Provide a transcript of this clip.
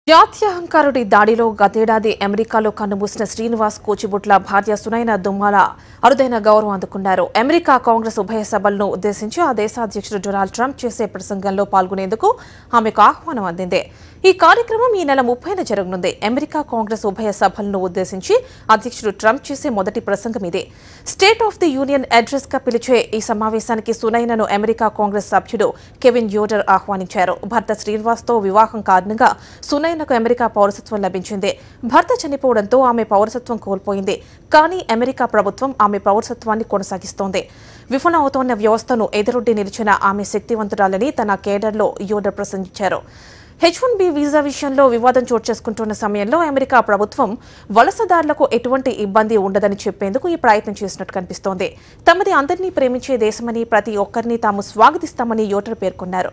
జాత్యహంకారుడి దాడిలో గతేడాది అమెరికాలో కన్నుమూసిన శ్రీనివాస్ కోచిబుట్ల భార్య సునైన దుమ్మాల అరుదైన గౌరవం అందుకున్నారు. అమెరికా కాంగ్రెస్ ఉభయ సభలను ఉద్దేశించి ఆ దేశ అధ్యక్షుడు డొనాల్డ్ ట్రంప్ చేసే ప్రసంగంలో పాల్గొనేందుకు ఆమెకు ఆహ్వానం అందింది. ఈ కార్యక్రమం ఈ నెల 30న జరగనుంది. అమెరికా కాంగ్రెస్ ఉభయ సభలను ఉద్దేశించి అధ్యక్షుడు ట్రంప్ చేసే మొదటి ప్రసంగం ఇదే. State of the union address గా పిలిచే ఈ సమావేశానికి సునైనను అమెరికా కాంగ్రెస్ సభ్యుడు కెవిన్ యోడర్ ఆహ్వానించారు. భర్త శ్రీనివాస్ తో వివాహం కారణంగా సునైనకు అమెరికా పౌరసత్వం లభించింది. భర్త చనిపోవడంతో ఆమె పౌరసత్వం కోల్పోయింది. కానీ అమెరికా ప్రభుత్వం ఆమె పౌరసత్వాన్ని కొనసాగిస్తోంది. విఫలమవుతోన్న వ్యవస్థను ఎదురొడ్డి నిలిచిన ఆమె శక్తివంతురాలని తన కేడర్లో యోడర్ ప్రసంగించారు. H-1B వీసా విషయంలో వివాదం చోటు చేసుకుంటున్న సమయంలో అమెరికా ప్రభుత్వం వలసదారులకు ఎటువంటి ఇబ్బంది ఉండదని చెప్పేందుకు ఈ ప్రయత్నం చేసినట్టు కనిపిస్తోంది. తమది అందరినీ ప్రేమించే దేశమని, ప్రతి ఒక్కరిని తాము స్వాగతిస్తామని యోటర్ పేర్కొన్నారు.